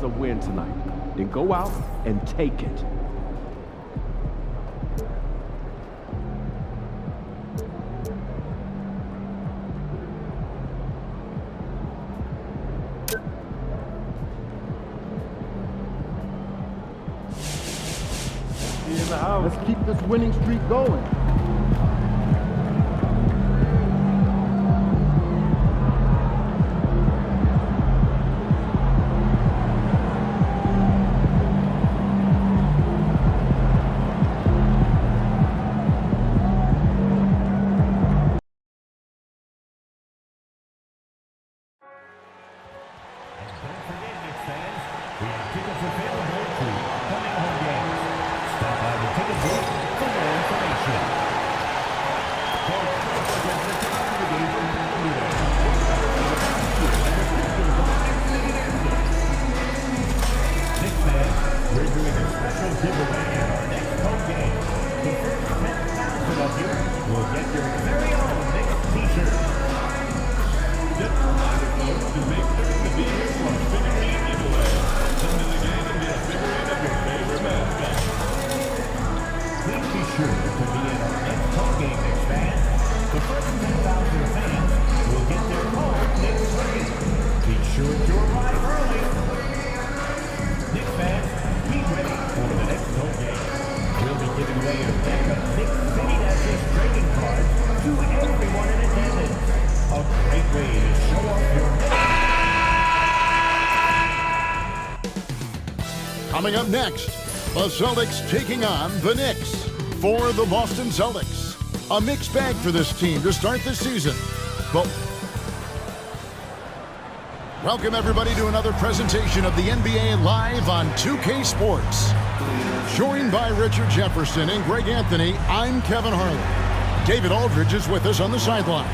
The win tonight. Then go out and take it. Let's keep this winning streak going. Coming up next, the Celtics taking on the Knicks. For the Boston Celtics, a mixed bag for this team to start the season. But welcome everybody to another presentation of the NBA Live on 2K Sports. Joined by Richard Jefferson and Greg Anthony, I'm Kevin Harlan. David Aldridge is with us on the sidelines.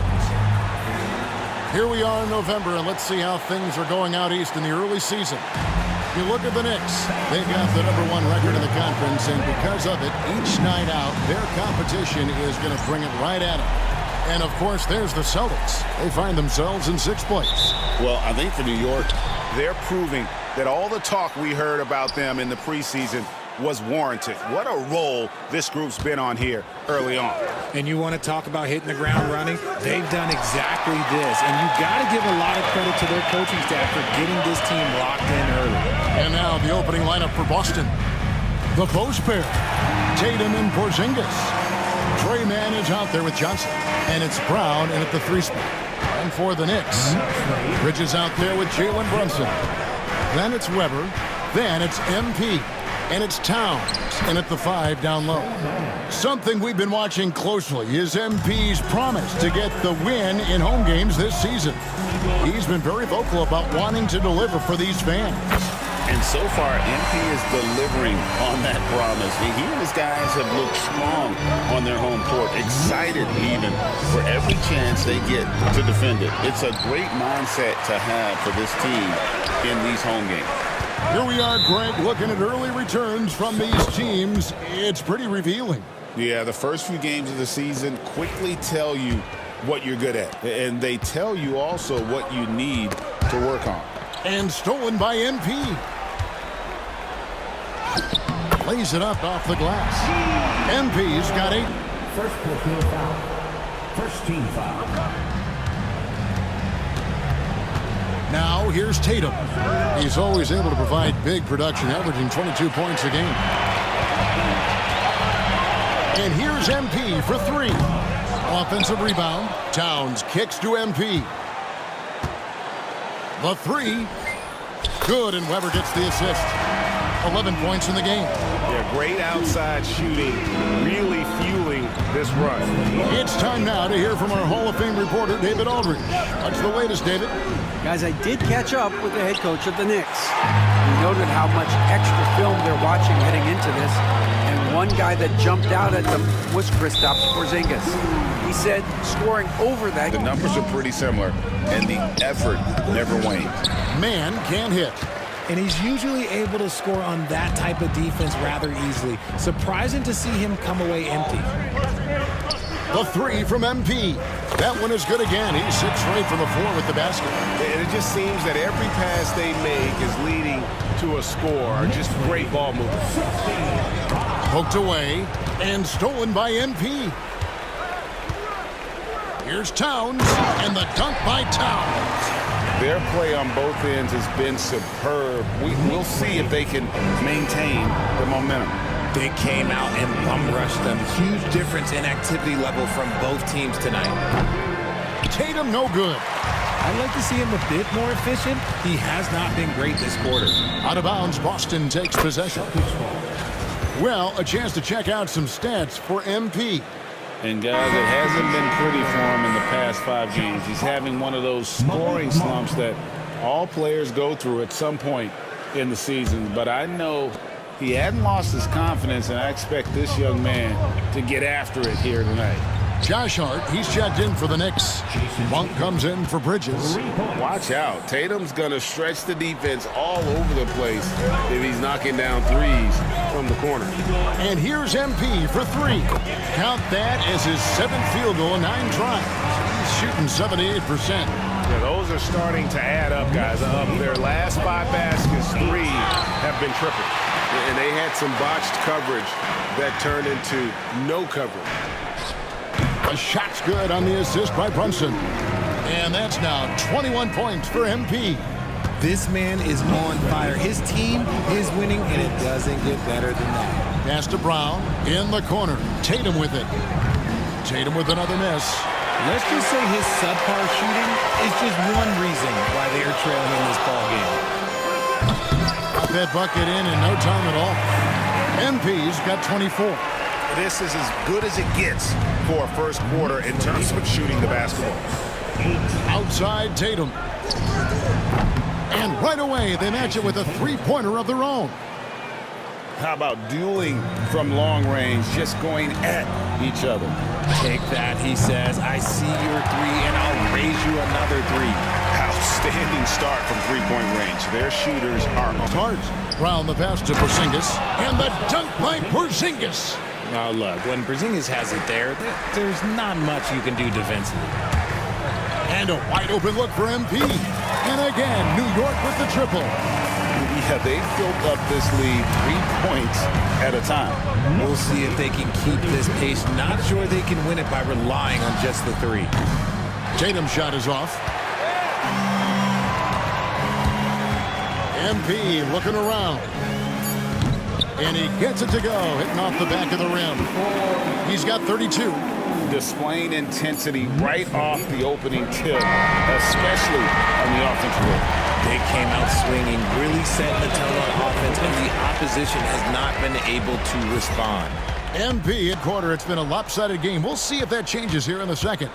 Here we are in November, and let's see how things are going out east in the early season. You look at the Knicks, they've got the #1 record in the conference, and because of it, each night out, their competition is going to bring it right at them. And, of course, there's the Celtics. They find themselves in 6th place. Well, I think for New York, they're proving that all the talk we heard about them in the preseason was warranted. What a role this group's been on here early on. And you want to talk about hitting the ground running? They've done exactly this. And you got to give a lot of credit to their coaching staff for getting this team locked in early. And now the opening lineup for Boston. The post pair, Tatum and Porzingis. Trey Mann is out there with Johnson. And it's Brown in at the 3 spot. And for the Knicks, Bridges out there with Jalen Brunson. Then it's Weber. Then it's MP. And it's Towns in at the 5 down low. Something we've been watching closely is MP's promise to get the win in home games this season. He's been very vocal about wanting to deliver for these fans. And so far, MP is delivering on that promise. He and his guys have looked strong on their home court, excited even for every chance they get to defend it. It's a great mindset to have for this team in these home games. Here we are, Greg, looking at early returns from these teams. It's pretty revealing. Yeah, the first few games of the season quickly tell you what you're good at. And they tell you also what you need to work on. And stolen by MP. Lays it up off the glass. MP's got 8. First personal foul. First team foul. Now here's Tatum. He's always able to provide big production, averaging 22 points a game. And here's MP for 3. Offensive rebound. Towns kicks to MP. The 3. Good, and Weber gets the assist. 11 points in the game. Yeah, great outside shooting, really fueling this run. It's time now to hear from our Hall of Fame reporter, David Aldridge. What's the latest, David? Guys, I did catch up with the head coach of the Knicks. We noted how much extra film they're watching heading into this, and one guy that jumped out at them was Kristaps Porzingis. He said scoring over that. The numbers are pretty similar, and the effort never wanes. Man can't hit. And he's usually able to score on that type of defense rather easily. Surprising to see him come away empty. The 3 from MP. That one is good again. He's 6 straight from the floor with the basket. and it just seems that every pass they make is leading to a score. Just great ball movement. Poked away and stolen by MP. Here's Towns, and the dunk by Towns. Their play on both ends has been superb. We'll see if they can maintain the momentum. They came out and bum rushed them. Huge difference in activity level from both teams tonight. Tatum no good. I'd like to see him a bit more efficient. He has not been great this quarter. Out of bounds, Boston takes possession. Well, a chance to check out some stats for MP. And guys, it hasn't been pretty for him in the past 5 games. He's having one of those scoring slumps that all players go through at some point in the season. But I know he hadn't lost his confidence, and I expect this young man to get after it here tonight. Josh Hart, he's checked in for the Knicks. Monk comes in for Bridges. Watch out. Tatum's going to stretch the defense all over the place if he's knocking down threes from the corner. And here's MP for 3. Count that as his 7th field goal in 9 tries. He's shooting 78%. Yeah, those are starting to add up, guys. Their last 5 baskets, 3 have been triple. And they had some botched coverage that turned into no coverage. A shot's good on the assist by Brunson. And that's now 21 points for MP. This man is on fire. His team is winning, and it doesn't get better than that. Pass to Brown in the corner. Tatum with it. Tatum with another miss. Let's just say his subpar shooting is just one reason why they are trailing in this ball game. Got that bucket in no time at all. MP's got 24. This is as good as it gets for a first quarter in terms of shooting the basketball. Outside Tatum. And right away, they match it with a 3-pointer of their own. How about dueling from long range, just going at each other? Take that, he says. I see your 3, and I'll raise you another 3. Outstanding start from three-point range. Their shooters are on. Hart. Brown the pass to Porzingis. And the dunk by Porzingis. Now look, when Porzingis has it there's not much you can do defensively. And a wide open look for MP. And again, New York with the triple. Yeah, they've built up this lead 3 points at a time. We'll see if they can keep this pace. Not sure they can win it by relying on just the 3. Tatum's shot is off. MP looking around. And he gets it to go, hitting off the back of the rim. He's got 32. Displaying intensity right off the opening tip, especially on the offensive end. They came out swinging, really setting the tone on offense, and the opposition has not been able to respond. MP at quarter, it's been a lopsided game. We'll see if that changes here in the second.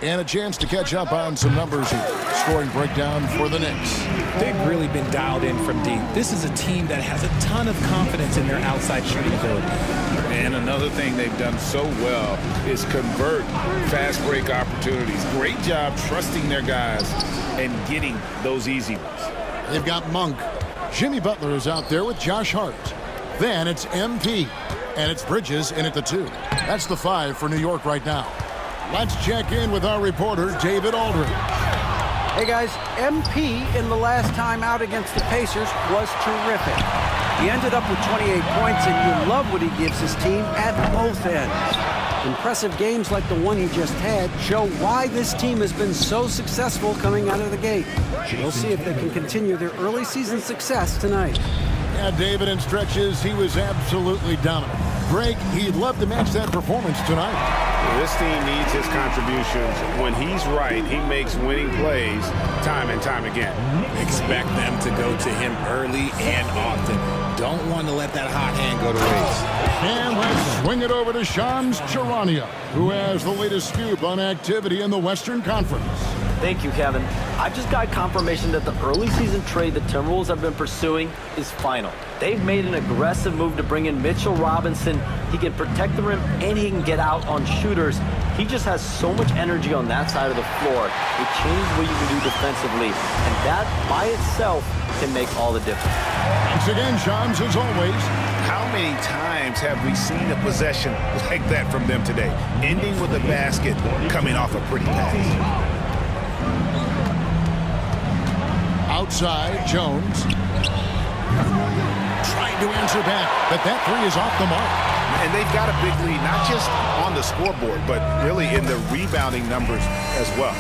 And a chance to catch up on some numbers here. Scoring breakdown for the Knicks. They've really been dialed in from deep. This is a team that has a ton of confidence in their outside shooting ability. And another thing they've done so well is convert fast break opportunities. Great job trusting their guys and getting those easy ones. They've got Monk. Jimmy Butler is out there with Josh Hart. Then it's MP. And it's Bridges in at the 2. That's the 5 for New York right now. Let's check in with our reporter, David Aldridge. Hey guys, MP in the last time out against the Pacers was terrific. He ended up with 28 points, and you love what he gives his team at both ends. Impressive games like the one he just had show why this team has been so successful coming out of the gate. We'll see if they can continue their early season success tonight. Yeah, David, in stretches, he was absolutely dominant. Greg, he'd love to match that performance tonight. This team needs his contributions. When he's right, he makes winning plays time and time again. Expect them to go to him early and often. Don't want to let that hot hand go to waste. And let's swing it over to Shams Charania, who has the latest scoop on activity in the Western Conference. Thank you, Kevin. I've just got confirmation that the early season trade the Timberwolves have been pursuing is final. They've made an aggressive move to bring in Mitchell Robinson. He can protect the rim and he can get out on shooters. He just has so much energy on that side of the floor. It changes what you can do defensively, and that by itself can make all the difference. Thanks again, Shams, as always. How many times have we seen a possession like that from them today, ending with a basket coming off a pretty pass? Outside, Jones. Trying to answer back, but that three is off the mark. And they've got a big lead, not just on the scoreboard, but really in the rebounding numbers as well.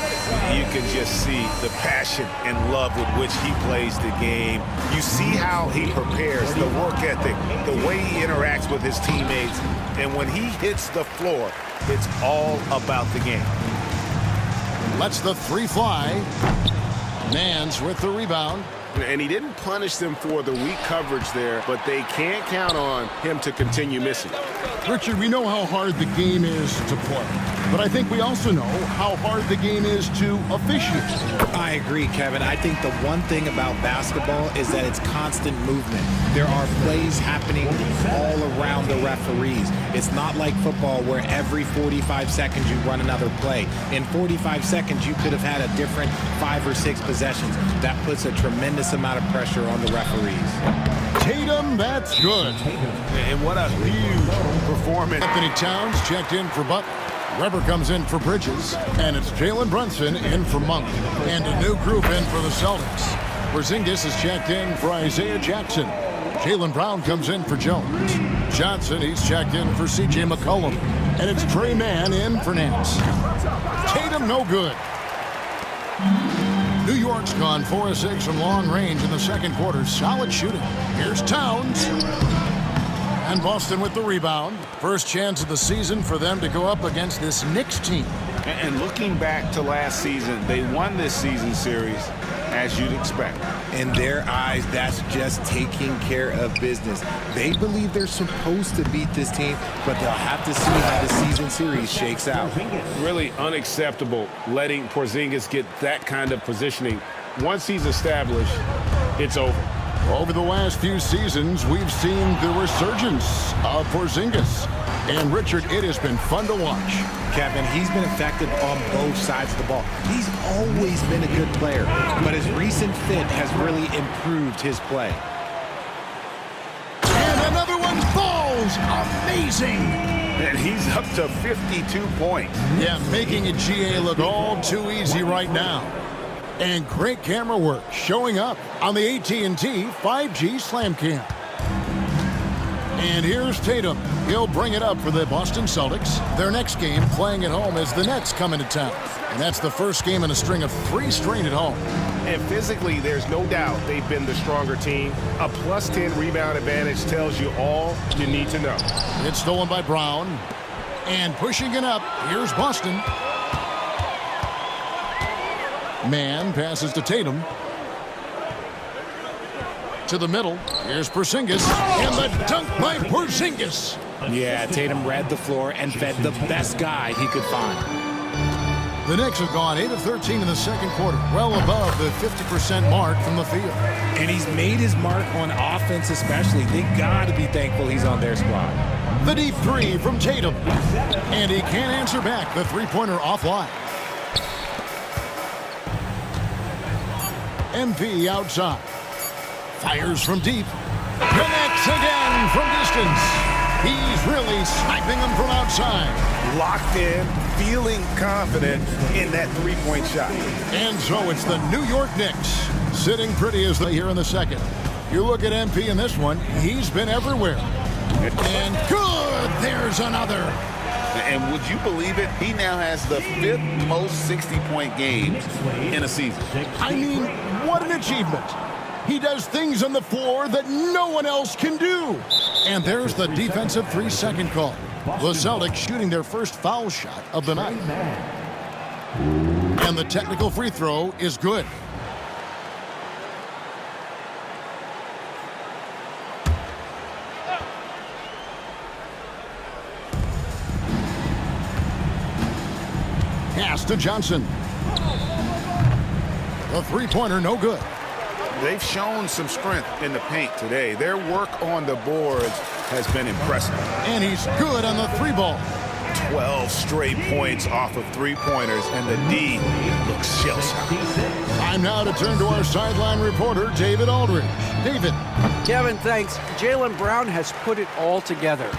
You can just see the passion and love with which he plays the game. You see how he prepares, the work ethic, the way he interacts with his teammates. And when he hits the floor, it's all about the game. Lets the three fly. Nance with the rebound. And he didn't punish them for the weak coverage there, but they can't count on him to continue missing. Richard, we know how hard the game is to play, but I think we also know how hard the game is to officiate. I agree, Kevin. I think the one thing about basketball is that it's constant movement. There are plays happening all around the referees. It's not like football where every 45 seconds you run another play. In 45 seconds, you could have had a different 5 or 6 possessions. That puts a tremendous amount of pressure on the referees. Tatum, that's good. And what a huge performance. Anthony Towns checked in for Butler. Weber comes in for Bridges, and it's Jalen Brunson in for Monk. And a new group in for the Celtics. Porzingis is checked in for Isaiah Jackson. Jaylen Brown comes in for Jones. Johnson, he's checked in for C.J. McCollum. And it's Trey Mann in for Nance. Tatum, no good. New York's gone 4 of 6 from long range in the second quarter. Solid shooting. Here's Towns. And Boston with the rebound. First chance of the season for them to go up against this Knicks team. And looking back to last season, they won this season series, as you'd expect. In their eyes, that's just taking care of business. They believe they're supposed to beat this team, but they'll have to see how the season series shakes out. Really unacceptable letting Porzingis get that kind of positioning. Once he's established, it's over. Over the last few seasons, we've seen the resurgence of Porzingis. And Richard, it has been fun to watch. Kevin, he's been effective on both sides of the ball. He's always been a good player, but his recent fit has really improved his play. And another one falls. Amazing. And he's up to 52 points. Yeah, making a GA look all too easy right now. And great camera work showing up on the AT&T 5G Slam Cam. And here's Tatum. He'll bring it up for the Boston Celtics. Their next game playing at home as the Nets come into town. And that's the first game in a string of 3 straight at home. And physically, there's no doubt they've been the stronger team. A plus 10 rebound advantage tells you all you need to know. It's stolen by Brown. And pushing it up, here's Boston. Mann passes to Tatum. To the middle. Here's Porzingis. And the dunk by Porzingis. Yeah, Tatum read the floor and fed the best guy he could find. The Knicks have gone 8 of 13 in the second quarter, well above the 50% mark from the field. And he's made his mark on offense especially. They got to be thankful he's on their squad. The deep three from Tatum. And he can't answer back. The three-pointer offline. MP outside. Fires from deep. Connects again from distance. He's really sniping them from outside. Locked in, feeling confident in that three-point shot. And so it's the New York Knicks sitting pretty as they here in the second. You look at MP in this one, he's been everywhere. And good, there's another. And would you believe it? He now has the 5th most 60-point games in a season. I mean, what an achievement. He does things on the floor that no one else can do. And there's the defensive 3-second call. The Celtics shooting their first foul shot of the night. And the technical free throw is good. Pass to Johnson. The three-pointer, no good. They've shown some strength in the paint today. Their work on the boards has been impressive. And he's good on the three ball. 12 straight points off of three-pointers, and the D looks shell-shocked. Time now to turn to our sideline reporter, David Aldridge. David. Kevin, thanks. Jaylen Brown has put it all together.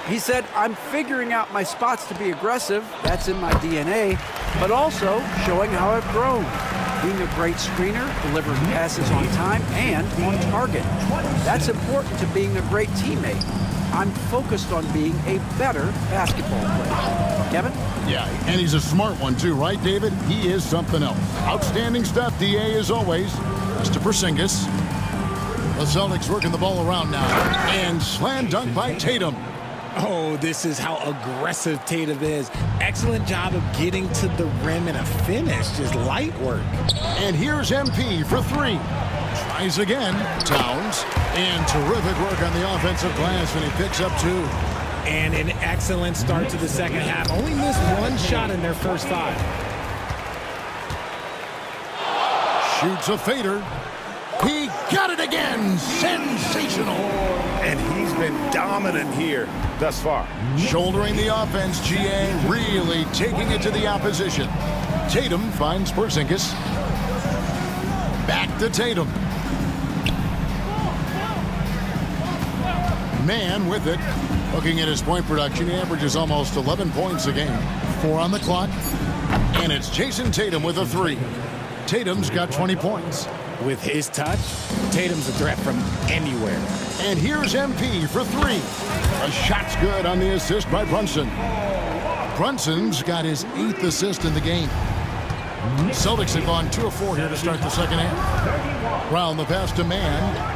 He said, I'm figuring out my spots to be aggressive. That's in my DNA. But also showing how I've grown. being a great screener, delivering passes on time and on target. That's important to being a great teammate. I'm focused on being a better basketball player. Kevin? Yeah, and he's a smart one too, right, David? He is something else. Outstanding stuff, DA, as always. Mr. Porzingis. The Celtics working the ball around now. And slam dunk by Tatum. Oh, this is how aggressive Tatum is. Excellent job of getting to the rim and a finish. Just light work. And here's MP for three. Tries again. Towns. And terrific work on the offensive glass when he picks up two. And an excellent start to the second half. Only missed one shot in their first five. Shoots a fader. He got it again. Sensational. And he's been dominant here thus far. Shouldering the offense, GA really taking it to the opposition. Tatum finds Porzingis. Back to Tatum. Man with it. Looking at his point production, he averages almost 11 points a game. 4 on the clock. And it's Jason Tatum with a three. Tatum's got 20 points. With his touch, Tatum's a threat from anywhere. And here's MP for three. A shot's good on the assist by Brunson. Brunson's got his 8th assist in the game. Celtics have gone 2 of 4 here to start the second half. Round the pass to Man.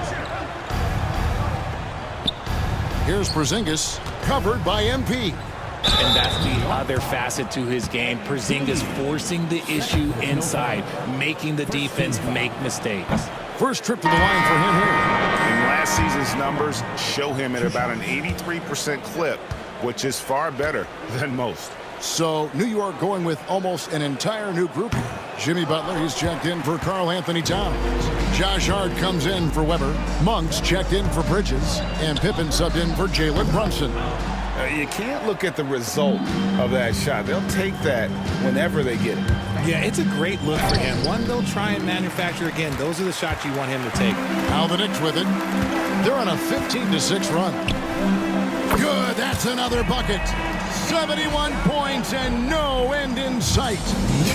Here's Porzingis, covered by MP. And that's the other facet to his game. Porzingis forcing the issue inside, making the defense make mistakes. First trip to the line for him here. And last season's numbers show him at about an 83% clip, which is far better than most. So New York going with almost an entire new group. Jimmy Butler, he's checked in for Karl Anthony Towns. Josh Hart comes in for Weber. Monk's checked in for Bridges. And Pippen subbed in for Jalen Brunson. You can't look at the result of that shot. They'll take that whenever they get it. Yeah, it's a great look for him. One they'll try and manufacture again. Those are the shots you want him to take. Now the Knicks with it. They're on a 15-6 run. Good, that's another bucket. 71 points and no end in sight.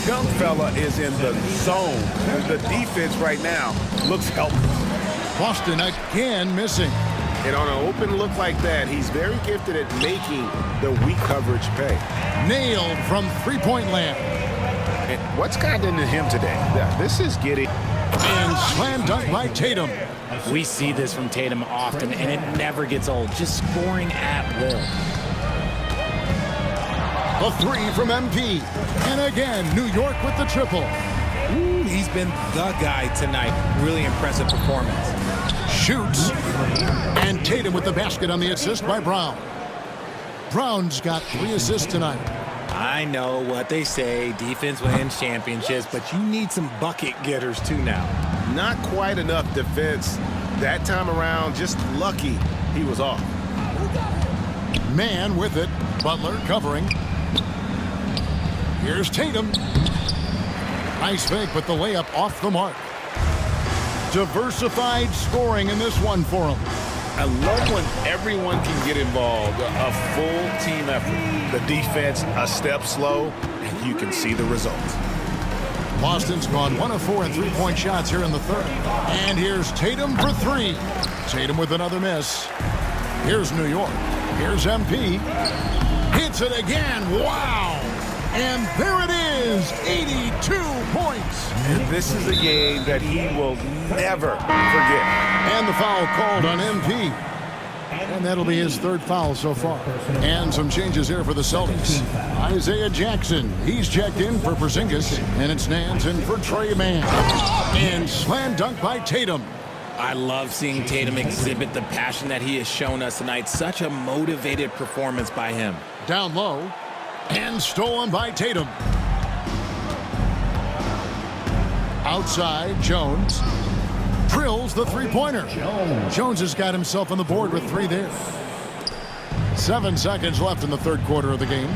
Young fella is in the zone. And the defense right now looks helpless. Boston again missing. And on an open look like that, he's very gifted at making the weak coverage pay. Nailed from three-point land. And what's gotten into him today? Yeah, this is getting... And slam dunk by Tatum. We see this from Tatum often, and it never gets old. Just scoring at will. A three from MP. And again, New York with the triple. Ooh, he's been the guy tonight. Really impressive performance. Shoots. And Tatum with the basket on the assist by Brown. Brown's got 3 assists tonight. I know what they say, defense wins championships, but you need some bucket getters too now. Not quite enough defense that time around. Just lucky he was off. Man with it. Butler covering. Here's Tatum. Nice fake, but the layup off the mark. Diversified scoring in this one for him. I love when everyone can get involved. A full team effort. The defense a step slow, and you can see the results. Boston's gone 1 of 4 in three-point shots here in the third. And here's Tatum for three. Tatum with another miss. Here's New York. Here's MP. Hits it again. Wow. And there it is. 82 points. And this is a game that he will never forget. And the foul called on MP. And that'll be his 3rd foul so far. And some changes here for the Celtics. Isaiah Jackson, he's checked in for Porzingis. And it's Nance in for Trey Mann. And slam dunk by Tatum. I love seeing Tatum exhibit the passion that he has shown us tonight. Such a motivated performance by him. Down low. And stolen by Tatum. Outside, Jones. Drills the three-pointer. Jones has got himself on the board with 3 there. 7 seconds left in the third quarter of the game.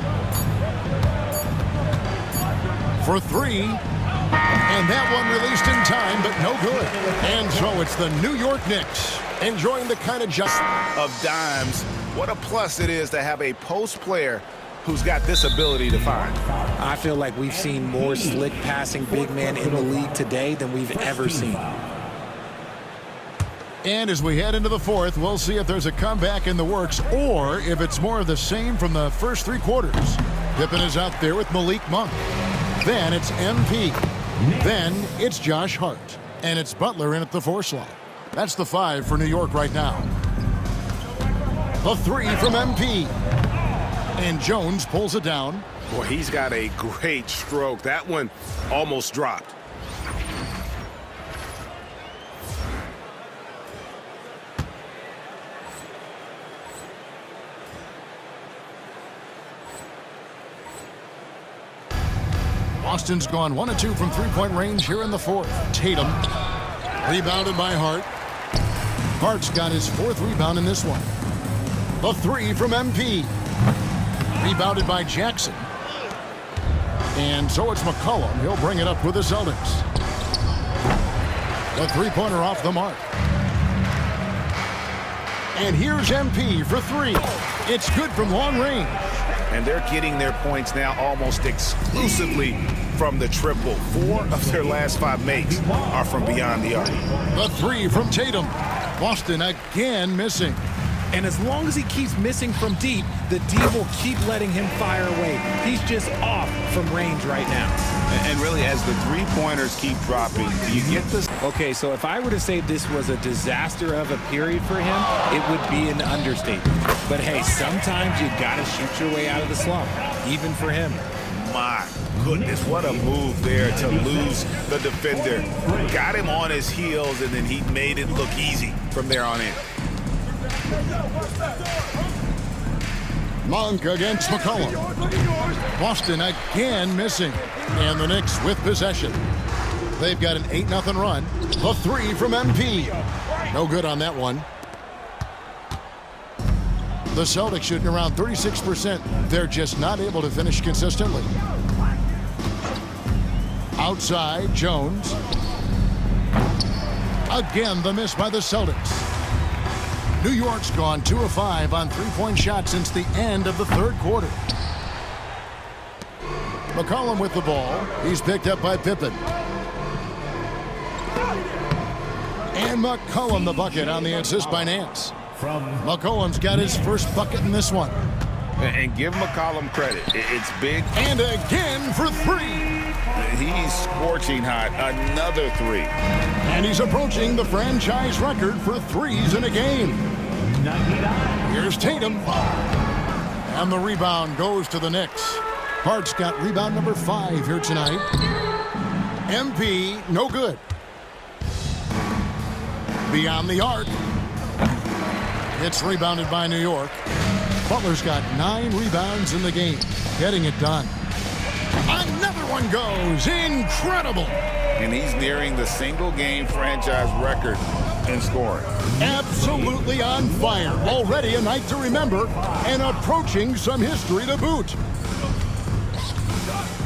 For 3. And that one released in time, but no good. And so it's the New York Knicks enjoying the kind of just of dimes. What a plus it is to have a post player who's got this ability to find. I feel like we've seen more slick passing big men in the league today than we've ever seen. And as we head into the fourth, we'll see if there's a comeback in the works or if it's more of the same from the first three quarters. Pippen is out there with Malik Monk. Then it's MP. Then it's Josh Hart. And it's Butler in at the 4 slot. That's the 5 for New York right now. The 3 from MP. And Jones pulls it down. Boy, he's got a great stroke. That one almost dropped. Boston's gone 1 of 2 from three-point range here in the fourth. Tatum, rebounded by Hart. Hart's got his 4th rebound in this one. The 3 from MP. Rebounded by Jackson. And so it's McCollum. He'll bring it up with the Celtics. The 3-pointer off the mark. And here's MP for 3. It's good from long range. And they're getting their points now almost exclusively from the triple. 4 of their last 5 makes are from beyond the arc. The 3 from Tatum. Boston again missing. And as long as he keeps missing from deep, the D will keep letting him fire away. He's just off from range right now. And really, as the three-pointers keep dropping, you get this. Okay, so if I were to say this was a disaster of a period for him, it would be an understatement. But hey, sometimes you gotta shoot your way out of the slump, even for him. My goodness, what a move there to lose the defender. Got him on his heels, and then he made it look easy from there on in. Monk against McCollum. Boston again missing. And the Knicks with possession. They've got an 8-0 run. The 3 from MP. No good on that one. The Celtics shooting around 36%. They're just not able to finish consistently. Outside, Jones. Again, the miss by the Celtics. New York's gone 2 of 5 on three-point shots since the end of the third quarter. McCollum with the ball. He's picked up by Pippen. And McCollum the bucket on the assist by Nance. McCollum's got his first bucket in this one. And give McCollum credit. It's big. And again for 3. He's scorching hot. Another 3. And he's approaching the franchise record for threes in a game. Here's Tatum. And the rebound goes to the Knicks. Hart's got rebound number 5 here tonight. MP, no good. Beyond the arc. It's rebounded by New York. Butler's got 9 rebounds in the game. Getting it done. Another one goes. Incredible. And he's nearing the single-game franchise record in scoring. Absolutely on fire. Already a night to remember and approaching some history to boot.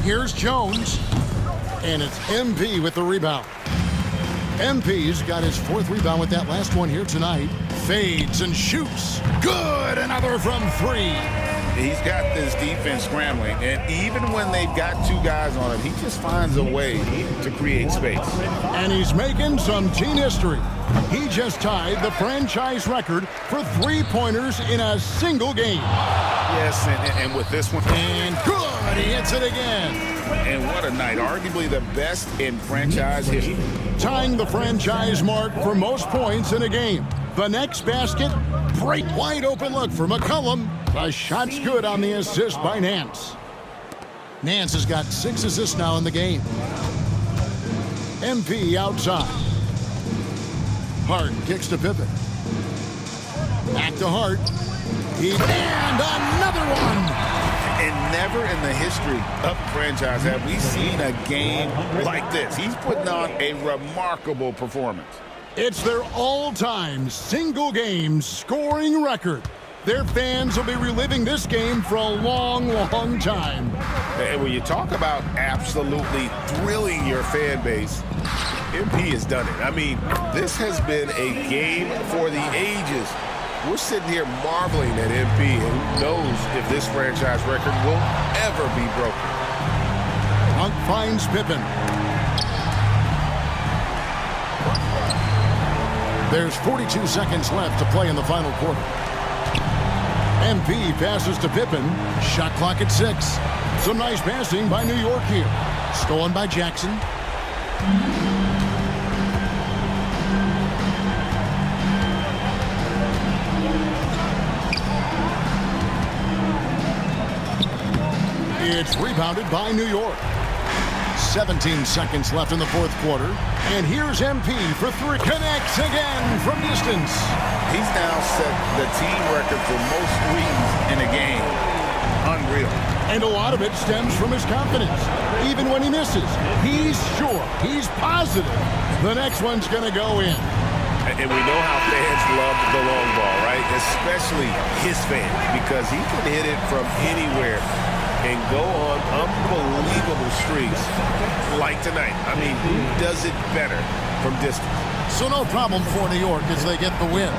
Here's Jones. And it's MP with the rebound. MP's got his 4th rebound with that last one here tonight. Fades and shoots. Good. Another from 3. He's got this defense scrambling, and even when they've got 2 guys on him, he just finds a way to create space. And he's making some team history. He just tied the franchise record for three-pointers in a single game. Yes, and with this one. And good, he hits it again. And what a night, arguably the best in franchise history. Tying the franchise mark for most points in a game. The next basket, great wide open look for McCollum. The shot's good on the assist by Nance. Nance has got 6 assists now in the game. MP outside. Hart kicks to Pippen. Back to Hart. And another one. And never in the history of the franchise have we seen a game like this. He's putting on a remarkable performance. It's their all-time single-game scoring record. Their fans will be reliving this game for a long, long time. And when you talk about absolutely thrilling your fan base, MP has done it. I mean, this has been a game for the ages. we're sitting here marveling at MP, and who knows if this franchise record will ever be broken. Hunt finds Pippen. There's 42 seconds left to play in the final quarter. MP passes to Pippen. Shot clock at 6. Some nice passing by New York here. Stolen by Jackson. It's rebounded by New York. 17 seconds left in the fourth quarter. And here's MP for 3. Connects again from distance. He's now set the team record for most threes in a game. Unreal. And a lot of it stems from his confidence. Even when he misses, he's sure, he's positive the next one's going to go in. And we know how fans love the long ball, right? Especially his fans, because he can hit it from anywhere and go on unbelievable streaks like tonight. I mean, who does it better from distance? So no problem for New York as they get the win.